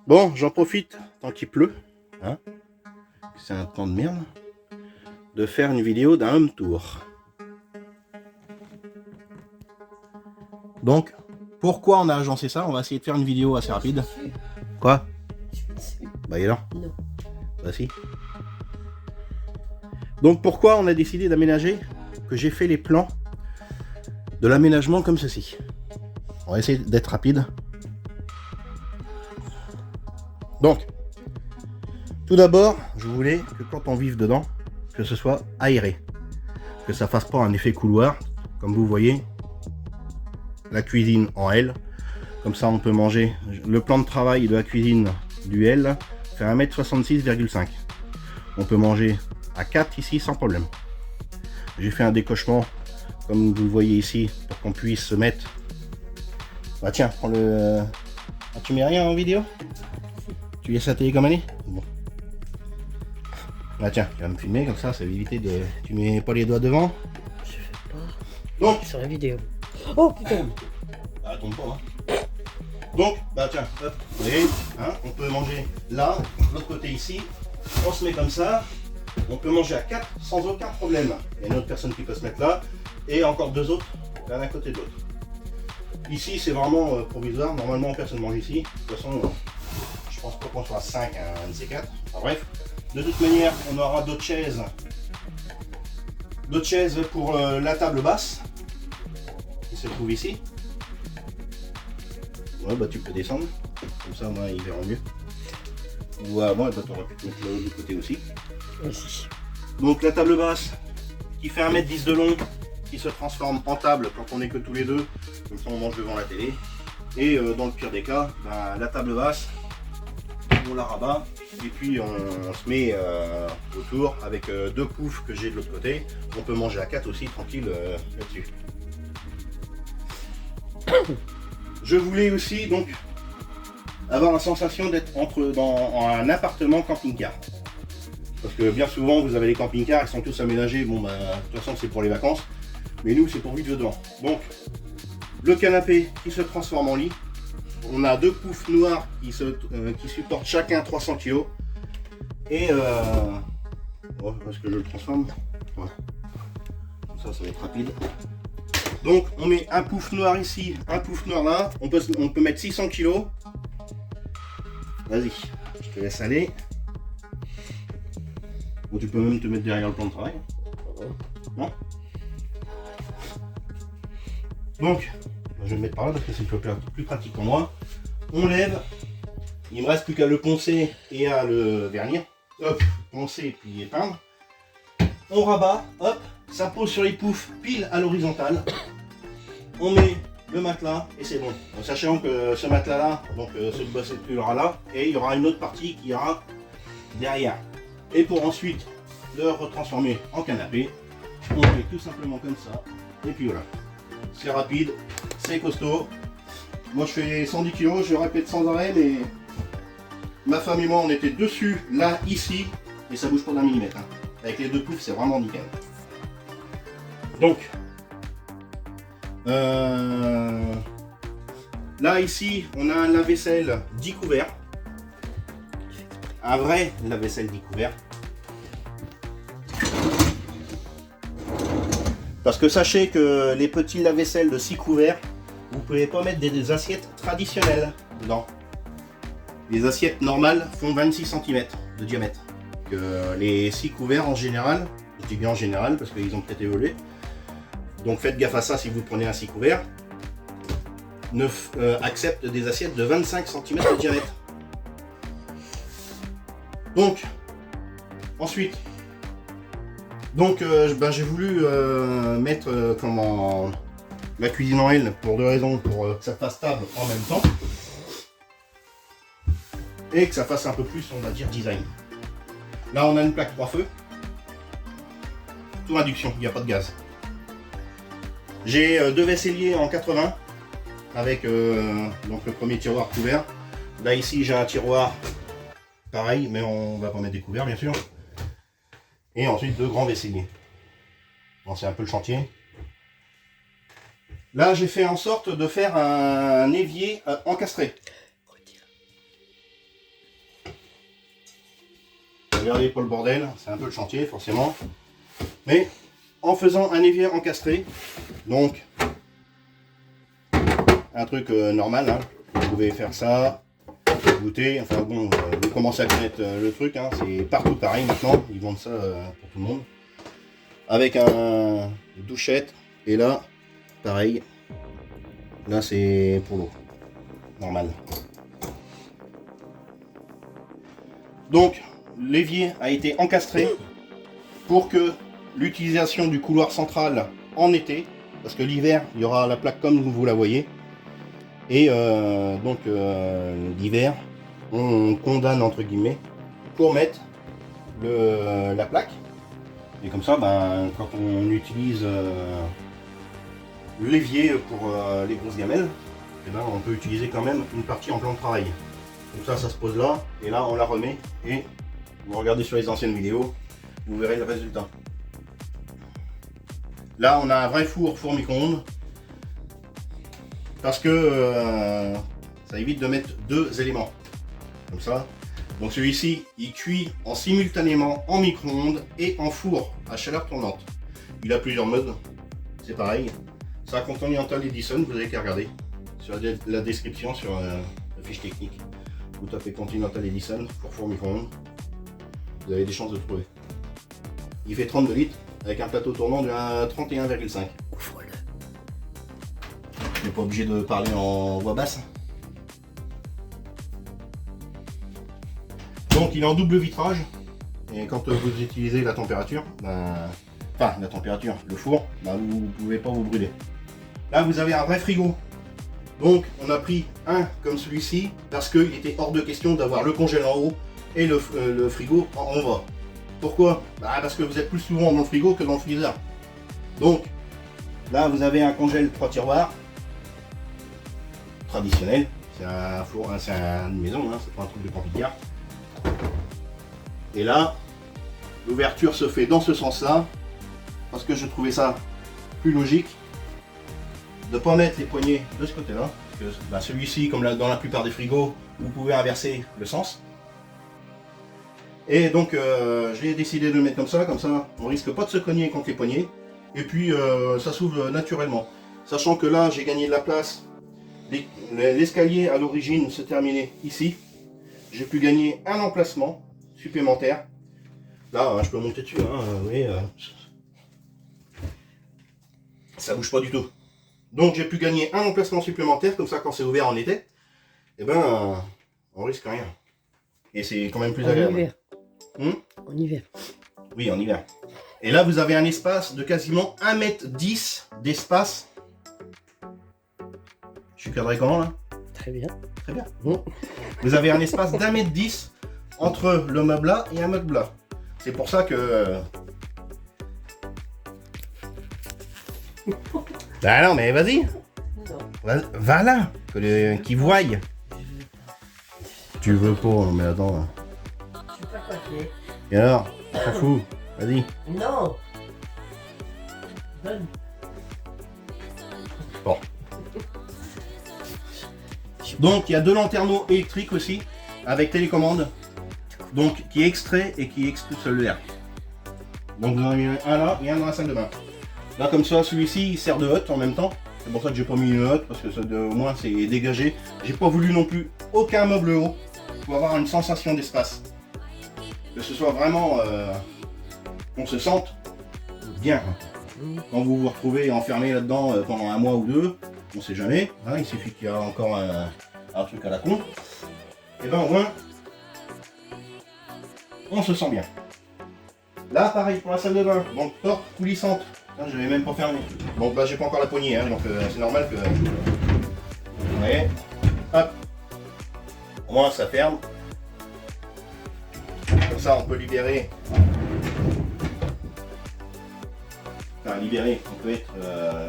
Bon, j'en profite, tant qu'il pleut, hein, c'est un temps de merde, de faire une vidéo d'un home tour. Donc, pourquoi on a agencé ça? On va essayer de faire une vidéo assez rapide. Quoi? Bah et alors? Non. Bah si. Donc pourquoi on a décidé d'aménager, que j'ai fait les plans de l'aménagement comme ceci. On va essayer d'être rapide. Donc, tout d'abord, je voulais que quand on vive dedans, que ce soit aéré. Que ça fasse pas un effet couloir. Comme vous voyez, la cuisine en L. Comme ça, on peut manger. Le plan de travail de la cuisine du L fait 1m66,5. On peut manger à 4 ici sans problème. J'ai fait un décochement, comme vous le voyez ici, pour qu'on puisse se mettre. Bah tiens, prends le. Ah, tu mets rien en vidéo? Tu laisses la télécommandée? Bon. Ah tiens, tu vas me filmer comme ça va éviter de. Tu mets pas les doigts devant? Je fais pas. Donc. Sur la vidéo. Oh putain! Bah tombe pas hein. Donc, bah tiens, hop, vous voyez, hein, on peut manger là, de l'autre côté ici, on se met comme ça, on peut manger à 4 sans aucun problème. Il y a une autre personne qui peut se mettre là, et encore deux autres, l'un à côté de l'autre. Ici c'est vraiment provisoire, normalement personne ne mange ici, de toute façon, je pense pas qu'on soit 5 à un de ces 4, enfin bref. De toute manière, on aura d'autres chaises pour la table basse, qui se trouve ici. Ouais, bah tu peux descendre, comme ça moi ils verront mieux. Ou avant, bah, tu aurais pu te mettre de l'autre côté aussi. Aussi. Donc la table basse qui fait 1m10 de long, qui se transforme en table quand on est que tous les deux, comme ça on mange devant la télé. Et dans le pire des cas, bah, la table basse, on la rabat et puis on se met autour avec deux poufs que j'ai de l'autre côté. On peut manger à 4 aussi tranquille là-dessus. Je voulais aussi donc avoir la sensation d'être dans un appartement camping-car. Parce que bien souvent vous avez les camping-cars, ils sont tous aménagés, bon bah de toute façon c'est pour les vacances, mais nous c'est pour vivre dedans. Donc le canapé qui se transforme en lit, on a deux poufs noirs qui supportent chacun 300 kg. Et oh, est-ce que je le transforme? Ouais. Comme ça va être rapide. Donc on met un pouf noir ici, un pouf noir là, on peut mettre 600 kg. Vas-y, je te laisse aller. Bon, tu peux même te mettre derrière le plan de travail. Non? Donc, je vais le mettre par là parce que c'est plus pratique pour moi. On lève, il me reste plus qu'à le poncer et à le vernir. Hop, poncer puis épeindre. On rabat, hop, ça pose sur les poufs pile à l'horizontale. On met le matelas et c'est bon. En sachant que ce matelas là, donc ce basculera là, et il y aura une autre partie qui ira derrière. Et pour ensuite le retransformer en canapé, on fait tout simplement comme ça. Et puis voilà. C'est rapide, c'est costaud. Moi je fais 110 kg, je répète sans arrêt, mais ma femme et moi on était dessus, là, ici, et ça bouge pas d'un millimètre. Hein. Avec les deux poufs, c'est vraiment nickel. Donc, là ici, on a un lave-vaisselle 10 couverts. Un vrai lave-vaisselle 10 couverts. Parce que sachez que les petits lave-vaisselle de 6 couverts, vous pouvez pas mettre des assiettes traditionnelles dedans. Les assiettes normales font 26 cm de diamètre. Les 6 couverts en général, je dis bien en général parce qu'ils ont peut-être évolué. Donc faites gaffe à ça si vous prenez un 6 couverts. Acceptent des assiettes de 25 cm de diamètre. Donc, ensuite, j'ai voulu mettre la cuisine en L pour deux raisons, pour que ça fasse stable en même temps et que ça fasse un peu plus, on va dire, design. Là on a une plaque 3 feux, tout induction, il n'y a pas de gaz. J'ai deux vaisseliers en 80 avec donc le premier tiroir couvert. Là ici j'ai un tiroir pareil, mais on va pas mettre des couverts bien sûr. Et ensuite deux grands vaisseliers. Bon, c'est un peu le chantier. Là j'ai fait en sorte de faire un évier encastré. regardez pas le bordel, c'est un peu le chantier forcément. Mais en faisant un évier encastré, donc un truc normal, hein. Vous pouvez faire ça, goûter, enfin bon, vous commencez à connaître le truc, hein. C'est partout pareil maintenant, ils vendent ça pour tout le monde. Avec un douchette, et là, pareil, là c'est pour l'eau, normal. Donc, l'évier a été encastré pour que l'utilisation du couloir central en été, parce que l'hiver, il y aura la plaque comme vous la voyez, et donc l'hiver, on condamne entre guillemets pour mettre la plaque, et comme ça, ben, quand on utilise l'évier pour les grosses gamelles, et ben, on peut utiliser quand même une partie en plan de travail. Donc ça se pose là, et là on la remet, et vous regardez sur les anciennes vidéos, vous verrez le résultat. Là on a un vrai four micro-ondes, parce que ça évite de mettre deux éléments, comme ça. Donc celui-ci, il cuit en simultanément en micro-ondes et en four à chaleur tournante. Il a plusieurs modes, c'est pareil. Ça a Continental Edison, vous avez qu'à regarder sur la description, sur la fiche technique. Vous tapez Continental Edison, four micro-ondes, vous avez des chances de trouver. Il fait 32 litres avec un plateau tournant de 31,5. Ouvre-le. Je n'ai pas obligé de parler en voix basse. Donc il est en double vitrage, et quand vous utilisez la température, enfin la température, le four, vous ne pouvez pas vous brûler. Là vous avez un vrai frigo. Donc on a pris un comme celui-ci parce qu'il était hors de question d'avoir le congèle en haut et le frigo en bas. Pourquoi? Parce que vous êtes plus souvent dans le frigo que dans le freezer. Donc là vous avez un congèle 3 tiroirs traditionnel. C'est un four, c'est une maison, hein, c'est pas un truc de camping-car. Et là, l'ouverture se fait dans ce sens-là, parce que je trouvais ça plus logique de ne pas mettre les poignées de ce côté-là. Celui-ci, comme dans la plupart des frigos, vous pouvez inverser le sens. Et donc, j'ai décidé de le mettre comme ça, on risque pas de se cogner contre les poignées. Et puis, ça s'ouvre naturellement. Sachant que là, j'ai gagné de la place. L'escalier à l'origine se terminait ici. J'ai pu gagner un emplacement supplémentaire. Là, je peux monter dessus, hein, oui, ça bouge pas du tout. Donc j'ai pu gagner un emplacement supplémentaire, comme ça quand c'est ouvert en été, et ben on risque rien. Et c'est quand même plus agréable. En hiver. En hiver. Oui, en hiver. Et là vous avez un espace de quasiment 1,10 m d'espace. Je suis cadré comment là? Très bien. Très bien. Vous avez un espace d'1,10 m entre le meuble là et un meuble là. C'est pour ça que... Bah non mais vas-y. Va là, qui voie. Tu veux pas, mais attends. Je suis pas coiffé. Et alors, on s'en fout. Vas-y. Non. Donne. Bon. Donc il y a deux lanterneaux électriques aussi, avec télécommande, donc qui extrait et qui expulse l'air. Donc vous en avez un là et un dans la salle de bain. Là comme ça, celui-ci il sert de hotte en même temps. C'est pour ça que j'ai pas mis une hotte, parce que ça, au moins c'est dégagé. J'ai pas voulu non plus aucun meuble haut pour avoir une sensation d'espace. Que ce soit vraiment qu'on se sente bien. Quand vous vous retrouvez enfermé là-dedans pendant un mois ou deux, on sait jamais, hein, il suffit qu'il y a encore un truc à la con, et ben au moins on se sent bien. Là pareil pour la salle de bain, donc porte coulissante, je l'avais même pas fermé. Donc là j'ai pas encore la poignée, hein, donc c'est normal que... Vous voyez, hop, au moins ça ferme. Comme ça on peut libérer. Enfin libérer, on peut être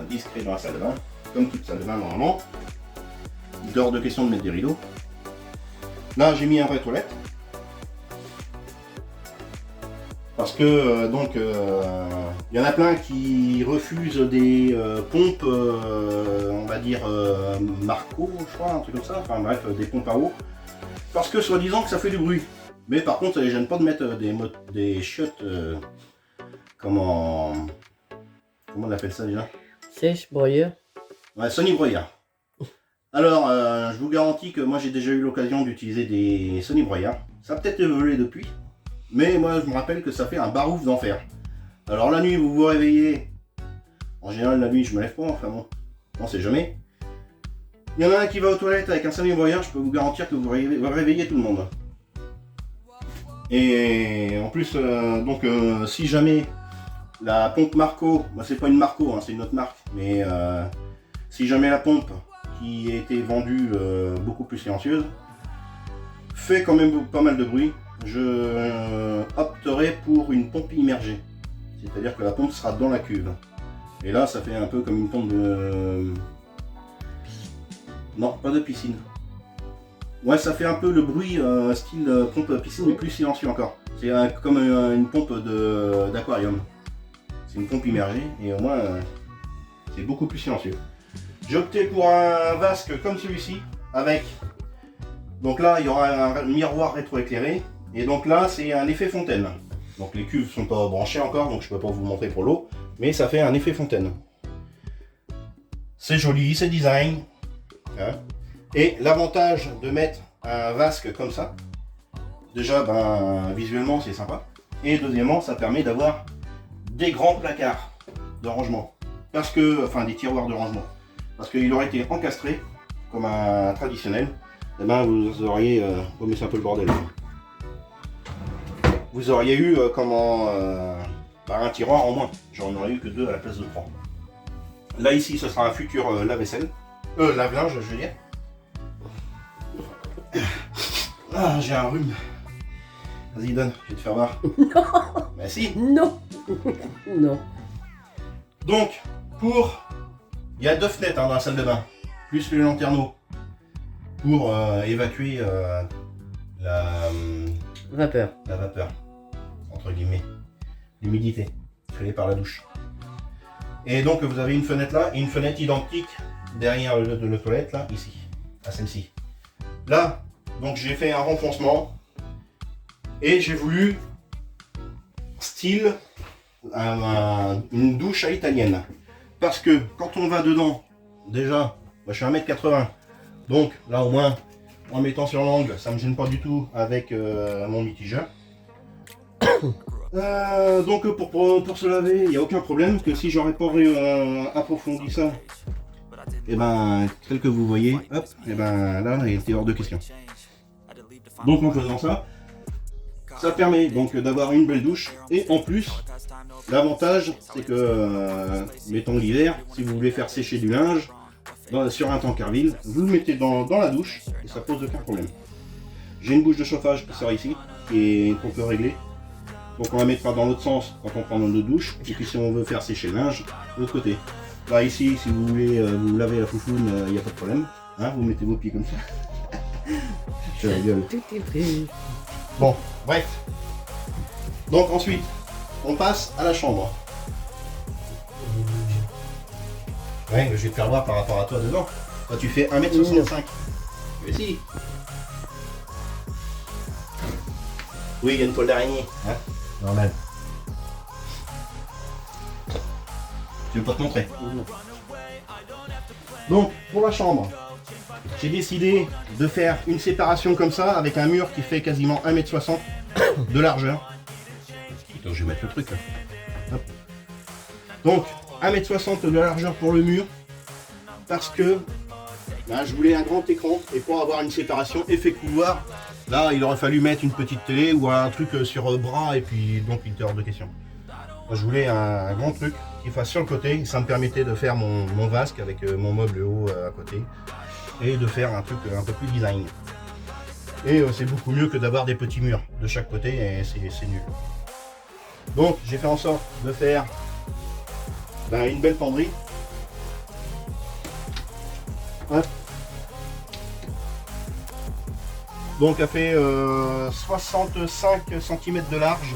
discret dans la salle de bain. Comme toute salle de bain normalement. Il est hors de question de mettre des rideaux. Là j'ai mis un vrai toilette. Parce que donc il y en a plein qui refusent des pompes, on va dire Marco, je crois, un truc comme ça, enfin bref, des pompes à eau. Parce que soi-disant que ça fait du bruit. Mais par contre, ça les gêne pas de mettre des chiottes, comment on appelle ça déjà? Sèche, broyeur. Ouais, Sony broyeur. Alors, je vous garantis que moi j'ai déjà eu l'occasion d'utiliser des Sony broyeurs. Ça a peut-être évolué depuis, mais moi je me rappelle que ça fait un barouf d'enfer. Alors la nuit, vous vous réveillez. En général, la nuit, je me lève pas, enfin bon, on sait jamais. Il y en a un qui va aux toilettes avec un Sony broyeur, je peux vous garantir que vous réveillez tout le monde. Et en plus, si jamais la pompe Marco, bah, c'est pas une Marco, hein, c'est une autre marque, mais si jamais la pompe qui a été vendue beaucoup plus silencieuse fait quand même pas mal de bruit, je opterai pour une pompe immergée. C'est-à-dire que la pompe sera dans la cuve. Et là, ça fait un peu comme une pompe de... Non, pas de piscine. Ouais, ça fait un peu le bruit style pompe piscine, mais plus silencieux encore. C'est comme une pompe d'aquarium. C'est une pompe immergée et au moins c'est beaucoup plus silencieux. J'ai opté pour un vasque comme celui-ci avec... Donc là, il y aura un miroir rétroéclairé. Et donc là, c'est un effet fontaine. Donc les cuves sont pas branchées encore, donc je peux pas vous montrer pour l'eau. Mais ça fait un effet fontaine. C'est joli, c'est design. Hein. Et l'avantage de mettre un vasque comme ça, déjà visuellement c'est sympa. Et deuxièmement, ça permet d'avoir des grands placards de rangement. Enfin des tiroirs de rangement. Parce qu'il aurait été encastré, comme un traditionnel. Et vous auriez... oh mais c'est un peu le bordel. Vous auriez eu un tiroir en moins. J'en aurais eu que 2 à la place de 3. Là ici ce sera un futur lave-vaisselle. Lave-linge je veux dire. Ah j'ai un rhume. Vas-y donne, je vais te faire voir. Non. Bah si. Non. Non. Donc, il y a 2 fenêtres dans la salle de bain, plus les lanterneaux, pour évacuer la Vapeur. entre guillemets, l'humidité créée par la douche. Et donc vous avez une fenêtre là et une fenêtre identique derrière le toilette là, ici, à celle-ci. Là, donc j'ai fait un renfoncement et j'ai voulu style une douche à l'italienne. Parce que quand on va dedans, déjà, moi je suis 1m80, donc là au moins, en mettant sur l'angle, ça me gêne pas du tout avec mon mitigeur. Donc pour se laver, il n'y a aucun problème, que si j'aurais pas approfondi ça, et tel que vous voyez, hop, et là il était hors de question. Donc en faisant ça, ça permet donc d'avoir une belle douche, et en plus, l'avantage c'est que, mettons l'hiver, si vous voulez faire sécher du linge, sur un tank Carville, vous le mettez dans la douche, et ça pose aucun problème. J'ai une bouche de chauffage qui sort ici, qu'on peut régler. Donc on la mettra dans l'autre sens quand on prend notre douche, et puis si on veut faire sécher le linge, de l'autre côté. Là ici, si vous voulez vous laver la foufoune, il n'y a pas de problème. Hein, vous mettez vos pieds comme ça. Je rigole. Tout est pris. Bon, bref. Donc ensuite, on passe à la chambre. Ouais, je vais te faire voir par rapport à toi dedans. Toi tu fais 1m65. Mais si. Oui, il y a une toile d'araignée. Hein, normal. Tu veux pas te montrer? Donc, pour la chambre, j'ai décidé de faire une séparation comme ça, avec un mur qui fait quasiment 1m60 de largeur. Putain, je vais mettre le truc là. Hop. Donc, 1m60 de largeur pour le mur, parce que je voulais un grand écran, et pour avoir une séparation effet couloir, là il aurait fallu mettre une petite télé ou un truc sur bras, et puis donc il était hors de question. Je voulais un grand truc qui fasse sur le côté, ça me permettait de faire mon vasque avec mon meuble haut à côté, et de faire un truc un peu plus design. Et c'est beaucoup mieux que d'avoir des petits murs de chaque côté, et c'est nul. Donc j'ai fait en sorte de faire une belle penderie. Hop. Donc elle fait 65 cm de large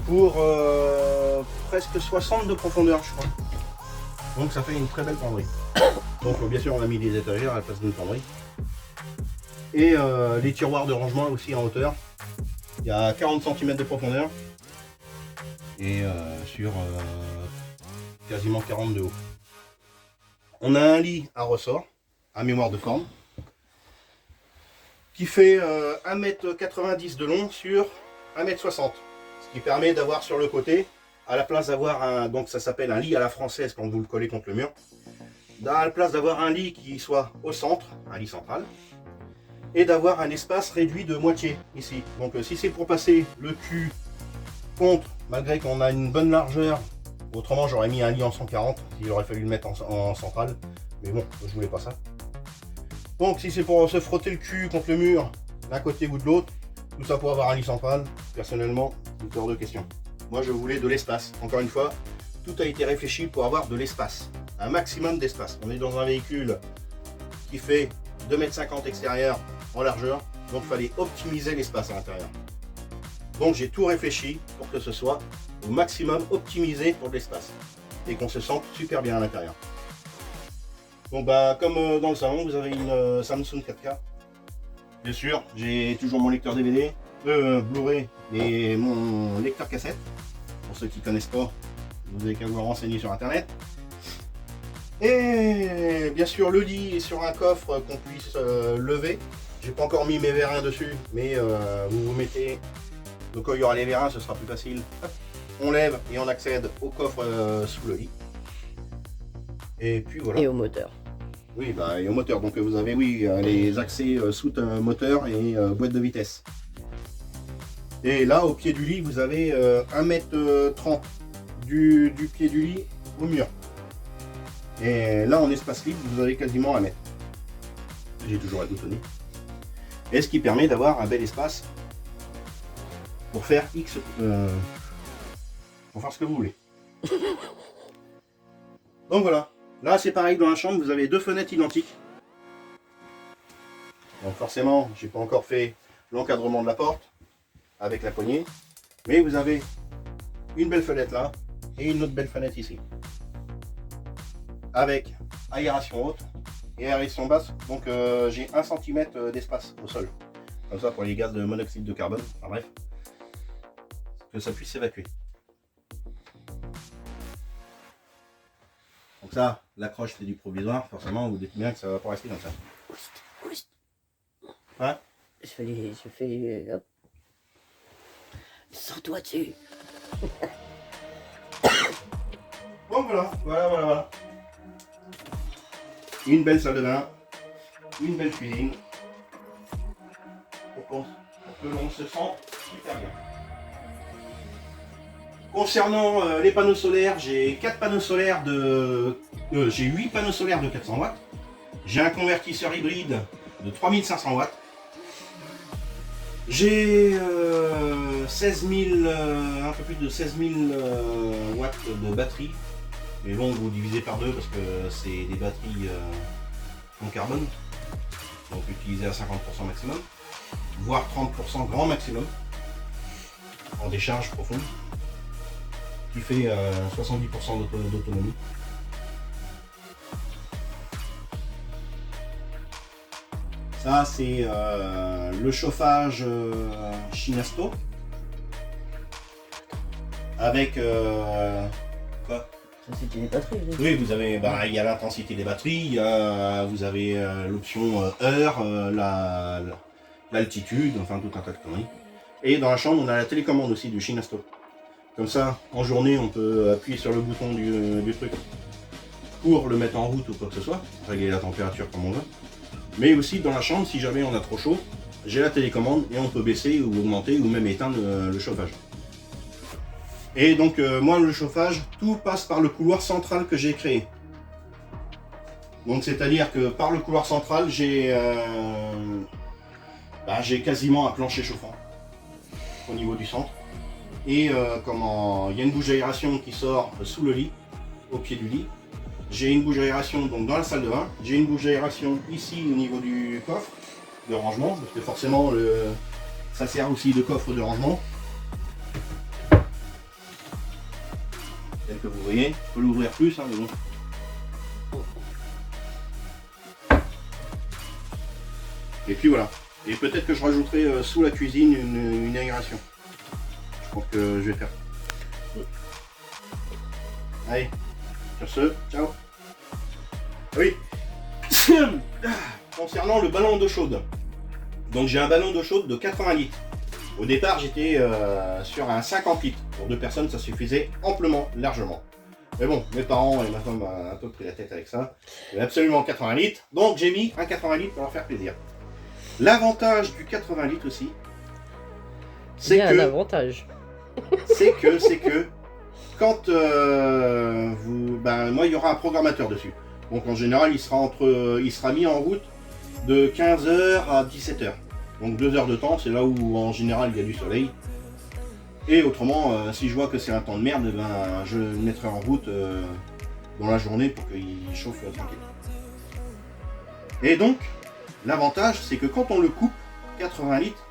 pour presque 60 de profondeur, je crois. Donc ça fait une très belle penderie. Donc bien sûr on a mis des étagères à la place d'une penderie. Et les tiroirs de rangement aussi en hauteur. Il y a 40 cm de profondeur. Et sur quasiment 40 de haut. On a un lit à ressort, à mémoire de forme, qui fait 1,90 m de long sur 1,60 m. Ce qui permet d'avoir sur le côté, à la place d'avoir un, donc ça s'appelle un lit à la française quand vous le collez contre le mur, à la place d'avoir un lit qui soit au centre, un lit central, et d'avoir un espace réduit de moitié ici. Donc si c'est pour passer le cul contre, malgré qu'on a une bonne largeur, autrement j'aurais mis un lit en 140, il aurait fallu le mettre en centrale, mais bon, je voulais pas ça. Donc si c'est pour se frotter le cul contre le mur, d'un côté ou de l'autre, tout ça pour avoir un lit central, personnellement, c'est hors de question. Moi je voulais de l'espace, encore une fois, tout a été réfléchi pour avoir de l'espace, un maximum d'espace. On est dans un véhicule qui fait 2,50 m extérieur en largeur, donc il fallait optimiser l'espace à l'intérieur. Donc j'ai tout réfléchi pour que ce soit au maximum optimisé pour de l'espace et qu'on se sente super bien à l'intérieur. Donc bah comme dans le salon, vous avez une Samsung 4K. Bien sûr, j'ai toujours mon lecteur DVD, Blu-ray et mon lecteur cassette. Pour ceux qui ne connaissent pas, vous avez qu'à vous renseigner sur internet. Et bien sûr le lit est sur un coffre qu'on puisse lever. J'ai pas encore mis mes vérins dessus, mais vous mettez. Donc quand il y aura les vérins, ce sera plus facile. Hop, on lève et on accède au coffre sous le lit. Et puis voilà. Et au moteur. Oui, bah, et au moteur. Donc vous avez les accès sous moteur et boîte de vitesse. Et là, au pied du lit, vous avez 1,30 m du pied du lit au mur. Et là, en espace libre, vous avez quasiment 1 mètre. J'ai toujours à boutonner. Et ce qui permet d'avoir un bel espace pour faire pour faire ce que vous voulez. Donc voilà. Là, c'est pareil dans la chambre, vous avez deux fenêtres identiques. Donc forcément, j'ai pas encore fait l'encadrement de la porte avec la poignée, mais vous avez une belle fenêtre là et une autre belle fenêtre ici, avec aération haute et aération basse. Donc j'ai 1 cm d'espace au sol, comme ça pour les gaz de monoxyde de carbone. Enfin bref, que ça puisse s'évacuer. Donc ça, l'accroche c'est du provisoire, forcément vous dites bien que ça va pas rester comme ça. Hein? Je fais hop. Sors-toi dessus. Bon voilà. Une belle salle de bain, une belle cuisine, pour que l'on se sente super bien. Concernant les panneaux solaires, j'ai 4 panneaux solaires j'ai 8 panneaux solaires de 400 watts. J'ai un convertisseur hybride de 3500 watts. J'ai un peu plus de 16 000 watts de batterie. Mais bon, vous divisez par deux parce que c'est des batteries en carbone. Donc utilisées à 50% maximum, voire 30% grand maximum en décharge profonde, qui fait 70% d'autonomie. Ça c'est le chauffage Shinasto avec quoi? C'était les batteries. Oui, vous avez, il y a l'intensité des batteries, vous avez l'option heure, l'altitude, enfin tout un tas de conneries. Et dans la chambre, on a la télécommande aussi du Shinasto. Comme ça, en journée, on peut appuyer sur le bouton du truc pour le mettre en route ou quoi que ce soit, régler la température comme on veut. Mais aussi dans la chambre, si jamais on a trop chaud, j'ai la télécommande et on peut baisser ou augmenter ou même éteindre le chauffage. Et donc moi le chauffage, tout passe par le couloir central que j'ai créé. Donc c'est à dire que par le couloir central, j'ai quasiment un plancher chauffant au niveau du centre. Et il y a une bouche d'aération qui sort sous le lit, au pied du lit. J'ai une bouche d'aération donc dans la salle de bain. J'ai une bouche d'aération ici au niveau du coffre de rangement, parce que forcément ça sert aussi de coffre de rangement. Tel que vous voyez, je peux l'ouvrir plus, mais bon. Et puis voilà. Et peut-être que je rajouterai sous la cuisine une aération. Je pense que je vais faire. Allez, sur ce, ciao. Oui. Concernant le ballon d'eau chaude. Donc j'ai un ballon d'eau chaude de 80 litres. Au départ j'étais sur un 50 litres. Pour 2 personnes ça suffisait amplement, largement. Mais bon, mes parents et ma femme ont un peu pris la tête avec ça. Il y avait absolument 80 litres. Donc j'ai mis un 80 litres pour leur faire plaisir. L'avantage du 80 litres aussi, c'est que... un avantage. c'est que quand moi il y aura un programmateur dessus. Donc en général il sera mis en route de 15h à 17h. Donc 2 heures de temps, c'est là où en général il y a du soleil. Et autrement, si je vois que c'est un temps de merde, je le mettrai en route dans la journée pour qu'il chauffe tranquille. Et donc, l'avantage c'est que quand on le coupe, 80 litres,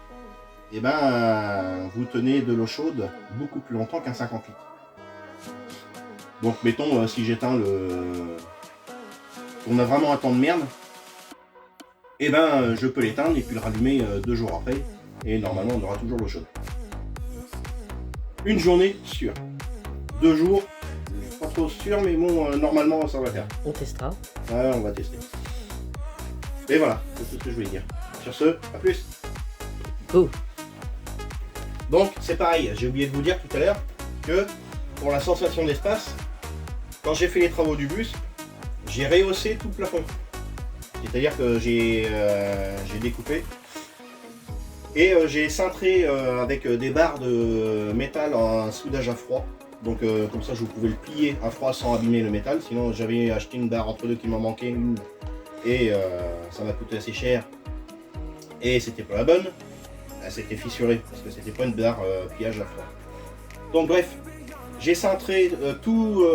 et vous tenez de l'eau chaude beaucoup plus longtemps qu'un 50 litres. Donc mettons, si j'éteins on a vraiment un temps de merde, je peux l'éteindre et puis le rallumer 2 jours après, et normalement on aura toujours l'eau chaude. Une journée sûre. 2 jours, pas trop sûr, mais bon, normalement ça va faire. On testera. Ouais, on va tester. Et voilà, c'est tout ce que je voulais dire. Sur ce, à plus. Go. Donc c'est pareil, j'ai oublié de vous dire tout à l'heure que pour la sensation d'espace, quand j'ai fait les travaux du bus, j'ai rehaussé tout le plafond. C'est-à-dire que j'ai découpé et j'ai cintré avec des barres de métal en soudage à froid. Donc comme ça je pouvais le plier à froid sans abîmer le métal. Sinon j'avais acheté une barre entre deux qui m'en manquait une et ça m'a coûté assez cher. Et c'était pas la bonne. Elle s'était fissurée parce que c'était pas une barre pliage à froid. Donc bref, j'ai cintré tout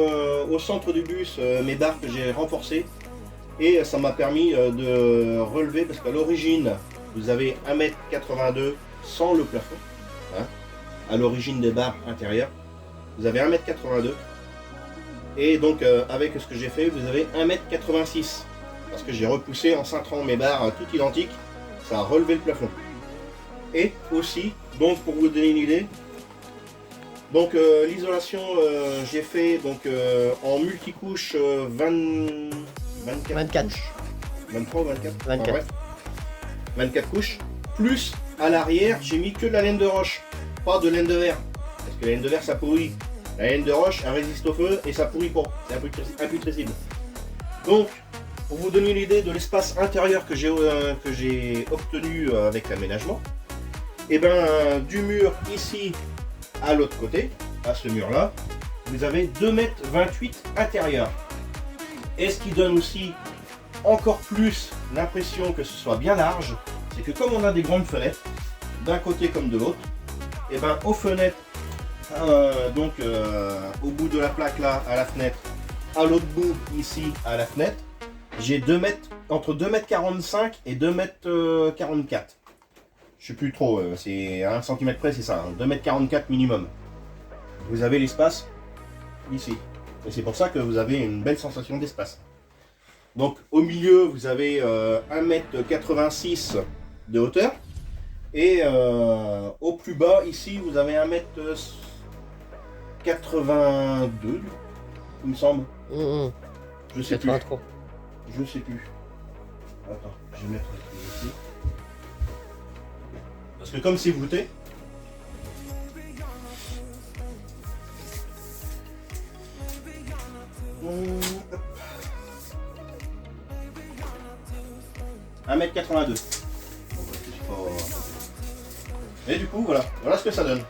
au centre du bus, mes barres que j'ai renforcées. Et ça m'a permis de relever, parce qu'à l'origine, vous avez 1,82 m sans le plafond. Hein, à l'origine des barres intérieures, vous avez 1,82 m. Et donc, avec ce que j'ai fait, vous avez 1,86 m. Parce que j'ai repoussé en cintrant mes barres toutes identiques, ça a relevé le plafond. Et aussi, donc pour vous donner une idée, donc l'isolation, j'ai fait en multicouche 24 couches. 23 ou 24 24. Ouais. 24 couches. Plus à l'arrière, j'ai mis que de la laine de roche, pas de laine de verre. Parce que la laine de verre ça pourrit. La laine de roche elle résiste au feu et ça pourrit pas. C'est imputrescible. Donc, pour vous donner une idée de l'espace intérieur que j'ai obtenu avec l'aménagement, et du mur ici à l'autre côté, à ce mur là, vous avez 2,28 m intérieur. Et ce qui donne aussi encore plus l'impression que ce soit bien large, c'est que comme on a des grandes fenêtres, d'un côté comme de l'autre, et aux fenêtres, au bout de la plaque là, à la fenêtre, à l'autre bout ici, à la fenêtre, j'ai entre 2,45 m et 2,44 m. Je sais plus trop, c'est à 1 cm près, c'est ça, 2,44 m minimum. Vous avez l'espace ici. Et c'est pour ça que vous avez une belle sensation d'espace. Donc au milieu, vous avez 1,86 m de hauteur. Et au plus bas, ici, vous avez 1,82 m, il me semble. Je sais plus. Je sais plus. Attends, je vais mettre ici. Parce que comme c'est voûté, « 1,82 m. Et du coup, voilà ce que ça donne.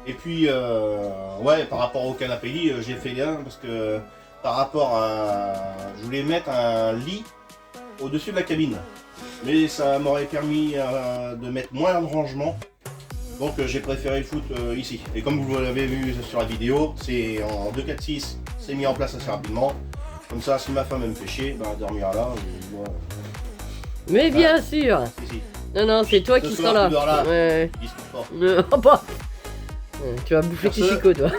Et puis, ouais, par rapport au canapé lit, j'ai fait bien parce que par rapport à... Je voulais mettre un lit au-dessus de la cabine. Mais ça m'aurait permis de mettre moins de rangement. Donc j'ai préféré le foutre ici. Et comme vous l'avez vu sur la vidéo, c'est en 2,4,6, c'est mis en place assez rapidement. Comme ça, si ma femme elle me fait chier, elle dormira là. Mais bien sûr. Ici. Non, c'est toi qui seras là. là. Ouais. Tu vas bouffer tes chicots, toi.